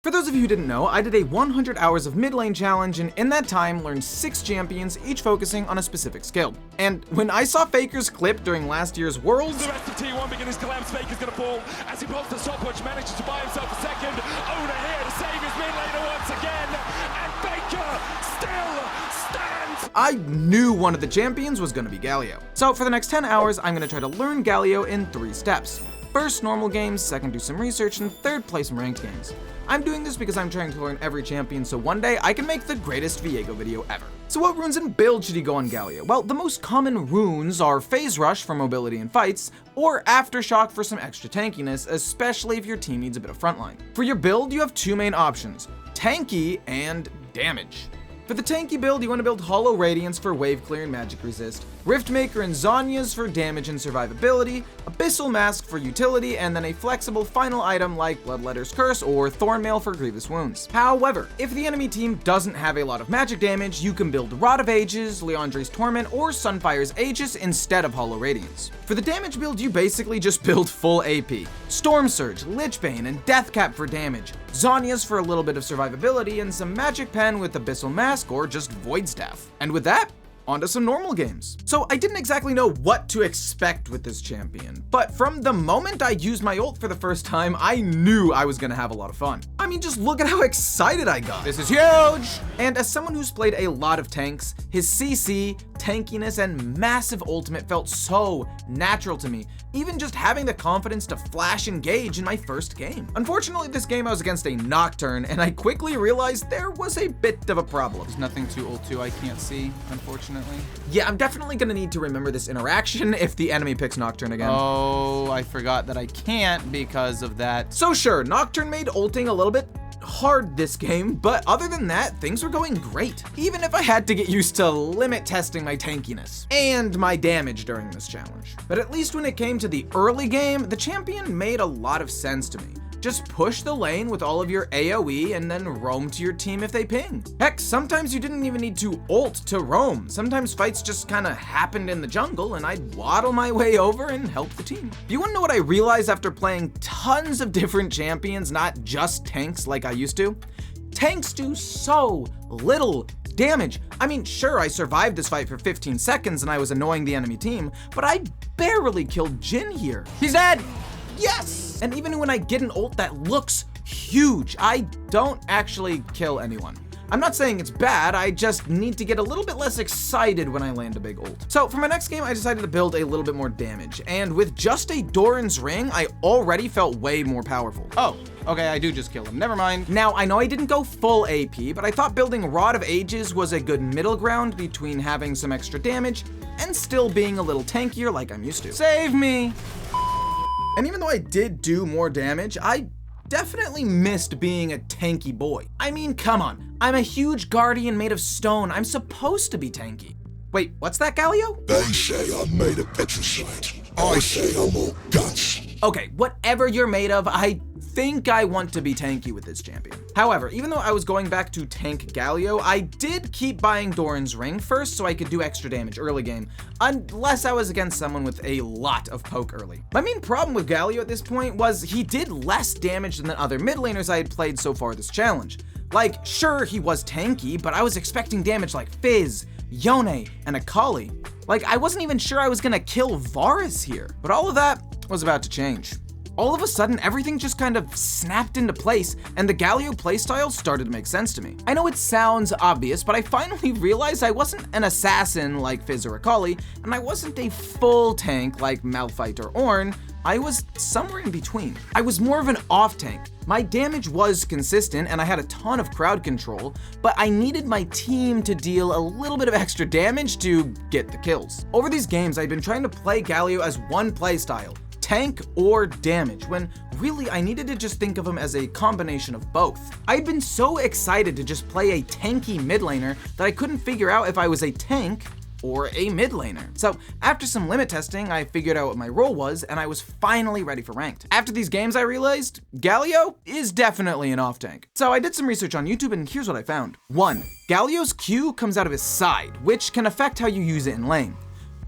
For those of you who didn't know, I did a 100 hours of mid lane challenge, and in that time learned 6 champions, each focusing on a specific skill. And when I saw FAKER's clip during last year's Worlds, the rest of T1 beginning to collapse. FAKER's gonna fall as he pulls the stopwatch, manages to buy himself a second. Owner here to save his mid laner once again, and FAKER still stands. I knew one of the champions was gonna be Galio. So for the next 10 hours, I'm gonna try to learn Galio in 3 steps. First, normal games, second, do some research, and third, play some ranked games. I'm doing this because I'm trying to learn every champion so one day I can make the greatest Viego video ever. So what runes and build should you go on Galio? Well, the most common runes are Phase Rush for mobility in fights, or Aftershock for some extra tankiness, especially if your team needs a bit of frontline. For your build, you have 2 main options, tanky and damage. For the tanky build, you want to build Hollow Radiance for wave clear and magic resist, Riftmaker and Zhonya's for damage and survivability, Abyssal Mask for utility, and then a flexible final item like Bloodletter's Curse or Thornmail for grievous wounds. However, if the enemy team doesn't have a lot of magic damage, you can build Rod of Ages, Leandre's Torment, or Sunfire's Aegis instead of Hollow Radiance. For the damage build, you basically just build full AP. Storm Surge, Lichbane, and Deathcap for damage, Zhonya's for a little bit of survivability, and some Magic Pen with Abyssal Mask or just Void Staff. And with that, onto some normal games. So I didn't exactly know what to expect with this champion, but from the moment I used my ult for the first time, I knew I was gonna have a lot of fun. I mean, just look at how excited I got. This is huge! And as someone who's played a lot of tanks, his CC, tankiness, and massive ultimate felt so natural to me, even just having the confidence to flash engage in my first game. Unfortunately, this game I was against a Nocturne, and I quickly realized there was a bit of a problem. There's nothing to ult to I can't see, unfortunately. Yeah, I'm definitely gonna need to remember this interaction if the enemy picks Nocturne again. Oh, I forgot that I can't because of that. So sure, Nocturne made ulting a little bit hard this game, but other than that, things were going great. Even if I had to get used to limit testing my tankiness and my damage during this challenge. But at least when it came to the early game, the champion made a lot of sense to me. Just push the lane with all of your AoE and then roam to your team if they ping. Heck, sometimes you didn't even need to ult to roam. Sometimes fights just kinda happened in the jungle and I'd waddle my way over and help the team. Do you wanna know what I realized after playing tons of different champions, not just tanks like I used to? Tanks do so little damage. I mean, sure, I survived this fight for 15 seconds and I was annoying the enemy team, but I barely killed Jhin here. He's dead! Yes! And even when I get an ult that looks huge, I don't actually kill anyone. I'm not saying it's bad, I just need to get a little bit less excited when I land a big ult. So for my next game, I decided to build a little bit more damage, and with just a Doran's Ring, I already felt way more powerful. Oh, okay, I do just kill him. Never mind. Now, I know I didn't go full AP, but I thought building Rod of Ages was a good middle ground between having some extra damage and still being a little tankier like I'm used to. Save me! And even though I did do more damage, I definitely missed being a tanky boy. I mean, come on. I'm a huge guardian made of stone. I'm supposed to be tanky. Wait, what's that, Galio? They say I'm made of petricite. I say I'm all guts. Okay, whatever you're made of, I think I want to be tanky with this champion. However, even though I was going back to tank Galio, I did keep buying Doran's Ring first so I could do extra damage early game, unless I was against someone with a lot of poke early. My main problem with Galio at this point was he did less damage than the other mid laners I had played so far this challenge. Like, sure, he was tanky, but I was expecting damage like Fizz, Yone, and Akali. Like, I wasn't even sure I was gonna kill Varus here. But all of that was about to change. All of a sudden, everything just kind of snapped into place, and the Galio playstyle started to make sense to me. I know it sounds obvious, but I finally realized I wasn't an assassin like Fizz or Akali, and I wasn't a full tank like Malphite or Ornn. I was somewhere in between. I was more of an off tank. My damage was consistent and I had a ton of crowd control, but I needed my team to deal a little bit of extra damage to get the kills. Over these games, I'd been trying to play Galio as one playstyle, tank or damage, when really I needed to just think of him as a combination of both. I'd been so excited to just play a tanky mid laner that I couldn't figure out if I was a tank or a mid laner. So after some limit testing, I figured out what my role was and I was finally ready for ranked. After these games, I realized Galio is definitely an off tank. So I did some research on YouTube and here's what I found. 1. Galio's Q comes out of his side, which can affect how you use it in lane.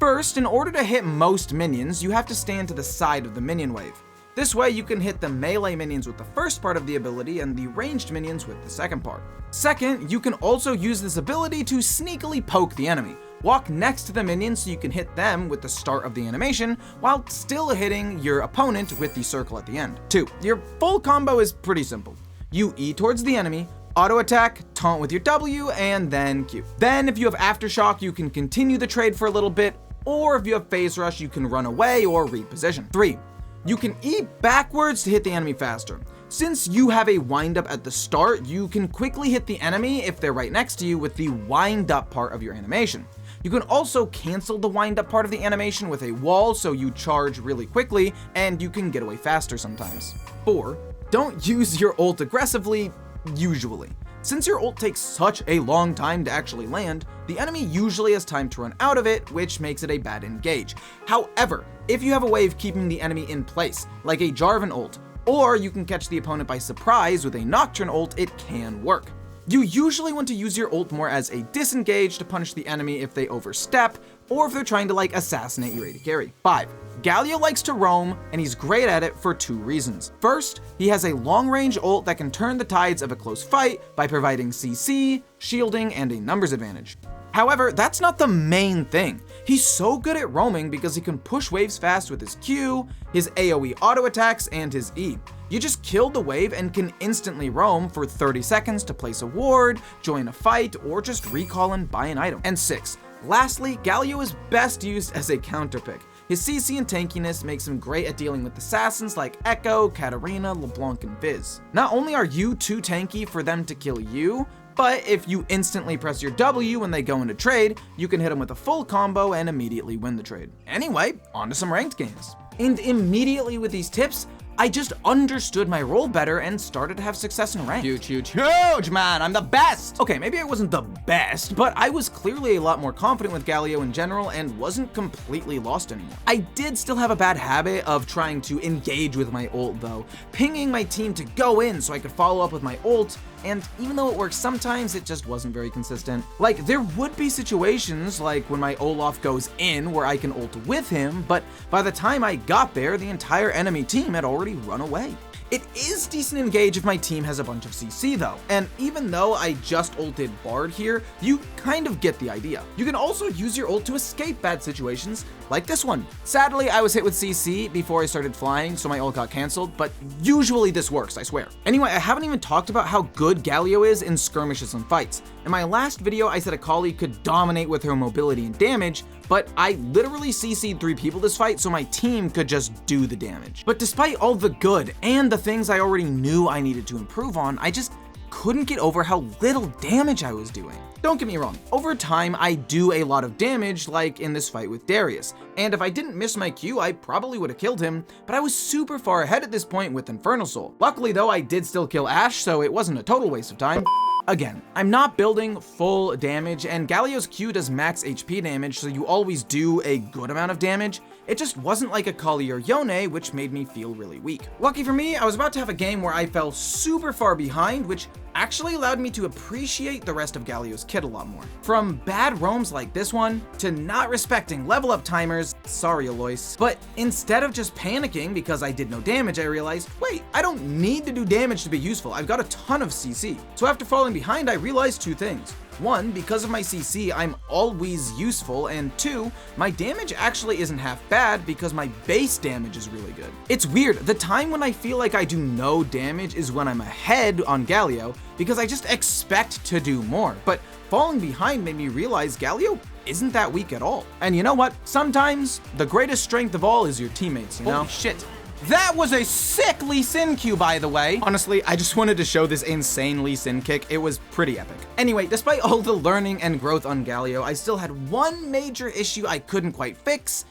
First, in order to hit most minions, you have to stand to the side of the minion wave. This way you can hit the melee minions with the first part of the ability and the ranged minions with the second part. Second, you can also use this ability to sneakily poke the enemy. Walk next to the minions so you can hit them with the start of the animation while still hitting your opponent with the circle at the end. 2. Your full combo is pretty simple. You E towards the enemy, auto attack, taunt with your W, and then Q. Then if you have Aftershock, you can continue the trade for a little bit, or if you have Phase Rush, you can run away or reposition. 3. You can E backwards to hit the enemy faster. Since you have a wind up at the start, you can quickly hit the enemy if they're right next to you with the wind up part of your animation. You can also cancel the wind up part of the animation with a wall so you charge really quickly and you can get away faster sometimes. 4. Don't use your ult aggressively, usually. Since your ult takes such a long time to actually land, the enemy usually has time to run out of it, which makes it a bad engage. However, if you have a way of keeping the enemy in place, like a Jarvan ult, or you can catch the opponent by surprise with a Nocturne ult, it can work. You usually want to use your ult more as a disengage to punish the enemy if they overstep, or if they're trying to assassinate your AD carry. 5. Galio likes to roam, and he's great at it for 2 reasons. First, he has a long-range ult that can turn the tides of a close fight by providing CC, shielding, and a numbers advantage. However, that's not the main thing. He's so good at roaming because he can push waves fast with his Q, his AoE auto attacks, and his E. You just kill the wave and can instantly roam for 30 seconds to place a ward, join a fight, or just recall and buy an item. And 6. Lastly, Galio is best used as a counter pick. His CC and tankiness makes him great at dealing with assassins like Echo, Katarina, LeBlanc, and Viz. Not only are you too tanky for them to kill you, but if you instantly press your W when they go into trade, you can hit them with a full combo and immediately win the trade. Anyway, on to some ranked games. And immediately with these tips, I just understood my role better and started to have success in ranked. Huge, man. I'm the best. Okay, maybe I wasn't the best, but I was clearly a lot more confident with Galio in general and wasn't completely lost anymore. I did still have a bad habit of trying to engage with my ult though, pinging my team to go in so I could follow up with my ult, and even though it works sometimes, it just wasn't very consistent. Like, there would be situations like when my Olaf goes in where I can ult with him, but by the time I got there, the entire enemy team had already run away. It is decent engage if my team has a bunch of CC though, and even though I just ulted Bard here, you kind of get the idea. You can also use your ult to escape bad situations, like this one. Sadly, I was hit with CC before I started flying, so my ult got cancelled, but usually this works, I swear. Anyway, I haven't even talked about how good Galio is in skirmishes and fights. In my last video, I said Akali could dominate with her mobility and damage, but I literally CC'd 3 people this fight so my team could just do the damage. But despite all the good and the things I already knew I needed to improve on, I just couldn't get over how little damage I was doing. Don't get me wrong, over time I do a lot of damage like in this fight with Darius, and if I didn't miss my Q I probably would have killed him, but I was super far ahead at this point with Infernal Soul. Luckily though, I did still kill Ashe, so it wasn't a total waste of time. Again, I'm not building full damage, and Galio's Q does max HP damage, so you always do a good amount of damage. It just wasn't like Akali or Yone, which made me feel really weak. Lucky for me, I was about to have a game where I fell super far behind, which actually allowed me to appreciate the rest of Galio's kit a lot more. From bad roams like this one, to not respecting level up timers, sorry Alois, but instead of just panicking because I did no damage, I realized, wait, I don't need to do damage to be useful, I've got a ton of CC. So after falling behind, I realized 2 things. 1, because of my CC, I'm always useful, and 2, my damage actually isn't half bad because my base damage is really good. It's weird, the time when I feel like I do no damage is when I'm ahead on Galio, because I just expect to do more, but falling behind made me realize Galio isn't that weak at all. And you know what? Sometimes the greatest strength of all is your teammates, you know? Holy shit. That was a sick Lee Sin Q, by the way. Honestly, I just wanted to show this insane Lee Sin kick. It was pretty epic. Anyway, despite all the learning and growth on Galio, I still had one major issue I couldn't quite fix: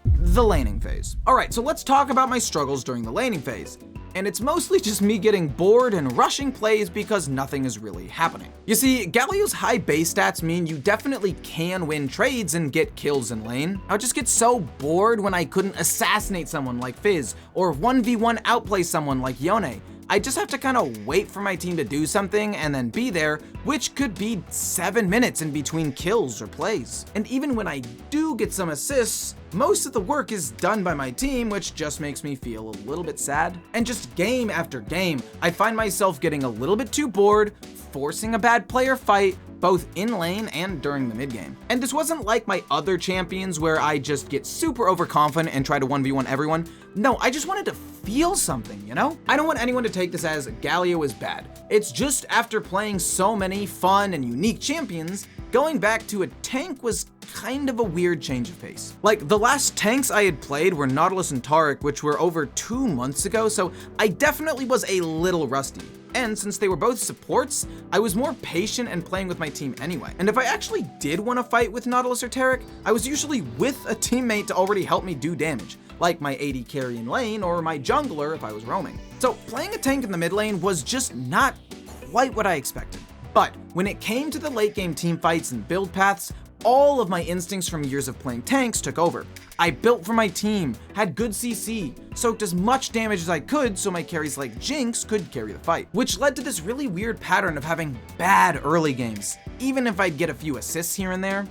the laning phase. Alright, so let's talk about my struggles during the laning phase. And it's mostly just me getting bored and rushing plays because nothing is really happening. You see, Galio's high base stats mean you definitely can win trades and get kills in lane. I would just get so bored when I couldn't assassinate someone like Fizz, or 1v1 outplay someone like Yone. I just have to kind of wait for my team to do something and then be there, which could be 7 minutes in between kills or plays. And even when I do get some assists, Most of the work is done by my team, which just makes me feel a little bit sad. And just game after game, I find myself getting a little bit too bored, forcing a bad player fight, both in lane and during the mid game. And this wasn't like my other champions where I just get super overconfident and try to 1v1 everyone. No, I just wanted to feel something, you know? I don't want anyone to take this as Galio is bad. It's just after playing so many fun and unique champions, going back to a tank was kind of a weird change of pace. Like, the last tanks I had played were Nautilus and Taric, which were over 2 months ago, so I definitely was a little rusty. And since they were both supports, I was more patient and playing with my team anyway. And if I actually did want to fight with Nautilus or Taric, I was usually with a teammate to already help me do damage, like my AD carry in lane or my jungler if I was roaming. So playing a tank in the mid lane was just not quite what I expected. But when it came to the late game team fights and build paths, all of my instincts from years of playing tanks took over. I built for my team, had good CC, soaked as much damage as I could so my carries like Jinx could carry the fight, which led to this really weird pattern of having bad early games, even if I'd get a few assists here and there,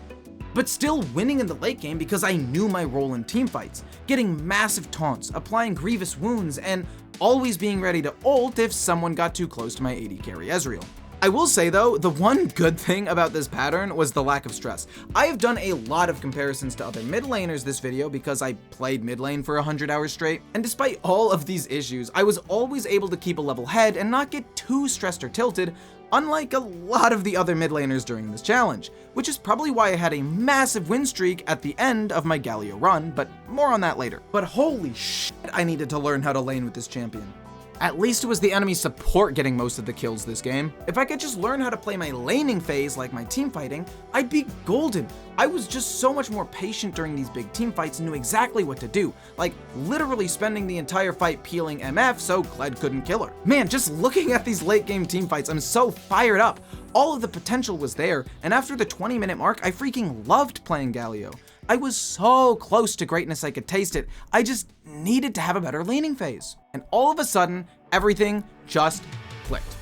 but still winning in the late game because I knew my role in team fights, getting massive taunts, applying grievous wounds, and always being ready to ult if someone got too close to my AD carry Ezreal. I will say though, the one good thing about this pattern was the lack of stress. I have done a lot of comparisons to other mid laners this video because I played mid lane for 100 hours straight, and despite all of these issues, I was always able to keep a level head and not get too stressed or tilted, unlike a lot of the other mid laners during this challenge, which is probably why I had a massive win streak at the end of my Galio run, but more on that later. But holy shit, I needed to learn how to lane with this champion. At least it was the enemy support getting most of the kills this game. If I could just learn how to play my laning phase like my team fighting, I'd be golden. I was just so much more patient during these big team fights and knew exactly what to do, like literally spending the entire fight peeling MF so Kled couldn't kill her. Man, just looking at these late game team fights, I'm so fired up. All of the potential was there, and after the 20-minute mark, I freaking loved playing Galio. I was so close to greatness I could taste it. I just needed to have a better laning phase. And all of a sudden, everything just clicked.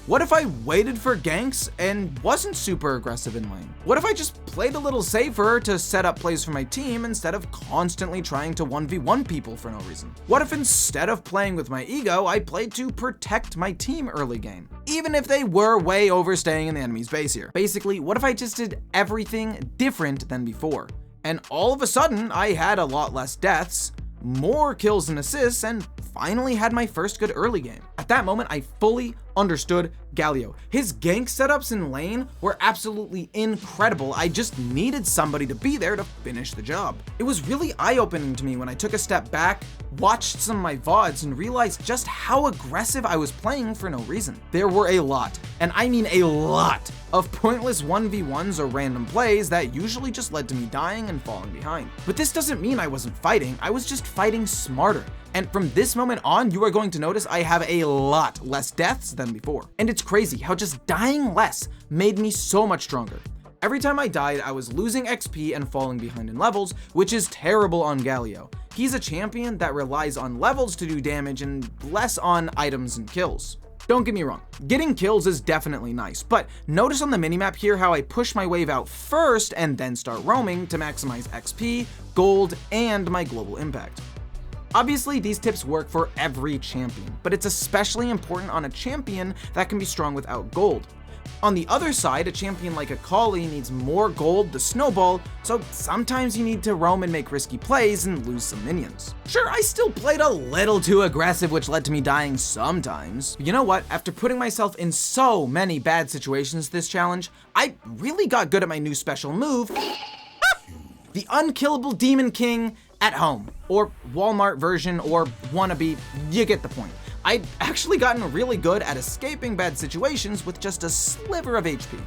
What if I waited for ganks and wasn't super aggressive in lane? What if I just played a little safer to set up plays for my team instead of constantly trying to 1v1 people for no reason? What if instead of playing with my ego, I played to protect my team early game, even if they were way overstaying in the enemy's base here? Basically, what if I just did everything different than before? And all of a sudden, I had a lot less deaths, more kills and assists, and finally had my first good early game. At that moment, I fully understood Galio. His gank setups in lane were absolutely incredible. I just needed somebody to be there to finish the job. It was really eye-opening to me when I took a step back, watched some of my VODs, and realized just how aggressive I was playing for no reason. There were a lot, and I mean a lot, of pointless 1v1s or random plays that usually just led to me dying and falling behind. But this doesn't mean I wasn't fighting, I was just fighting smarter. And from this moment on, you are going to notice I have a lot less deaths than before. And it's crazy how just dying less made me so much stronger. Every time I died, I was losing XP and falling behind in levels, which is terrible on Galio. He's a champion that relies on levels to do damage and less on items and kills. Don't get me wrong, getting kills is definitely nice, but notice on the minimap here how I push my wave out first and then start roaming to maximize XP, gold, and my global impact. Obviously, these tips work for every champion, but it's especially important on a champion that can be strong without gold. On the other side, a champion like Akali needs more gold to snowball, so sometimes you need to roam and make risky plays and lose some minions. Sure, I still played a little too aggressive, which led to me dying sometimes. But you know what? After putting myself in so many bad situations this challenge, I really got good at my new special move, the Unkillable Demon King at home, or Walmart version, or wannabe, you get the point. I'd actually gotten really good at escaping bad situations with just a sliver of HP.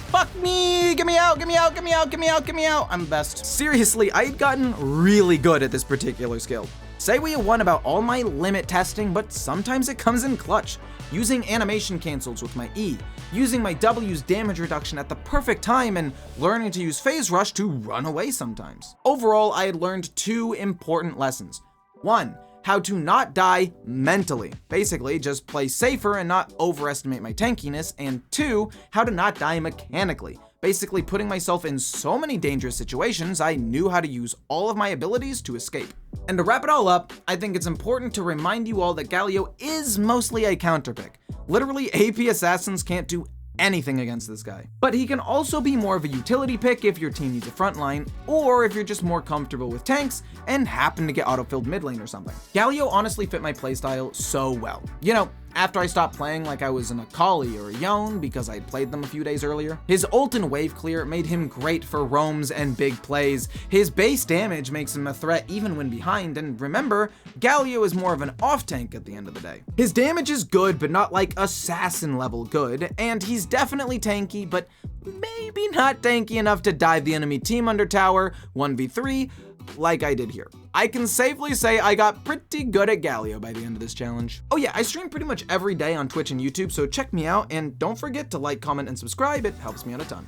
Fuck me, get me out, get me out, get me out, get me out, get me out, I'm the best. Seriously, I'd gotten really good at this particular skill. Say we won about all my limit testing, but sometimes it comes in clutch. Using animation cancels with my E, using my W's damage reduction at the perfect time, and learning to use phase rush to run away sometimes. Overall, I had learned 2 important lessons. 1, how to not die mentally. Basically, just play safer and not overestimate my tankiness. And 2, how to not die mechanically. Basically putting myself in so many dangerous situations, I knew how to use all of my abilities to escape. And to wrap it all up, I think it's important to remind you all that Galio is mostly a counter pick. Literally, AP assassins can't do anything against this guy. But he can also be more of a utility pick if your team needs a frontline, or if you're just more comfortable with tanks and happen to get auto-filled mid lane or something. Galio honestly fit my playstyle so well. You know, after I stopped playing like I was an Akali or a Yone because I played them a few days earlier. His ult and wave clear made him great for roams and big plays. His base damage makes him a threat even when behind, and remember, Galio is more of an off tank at the end of the day. His damage is good, but not like assassin level good, and he's definitely tanky, but maybe not tanky enough to dive the enemy team under tower 1v3 like I did here. I can safely say I got pretty good at Galio by the end of this challenge. Oh yeah, I stream pretty much every day on Twitch and YouTube, so check me out, and don't forget to like, comment, and subscribe. It helps me out a ton.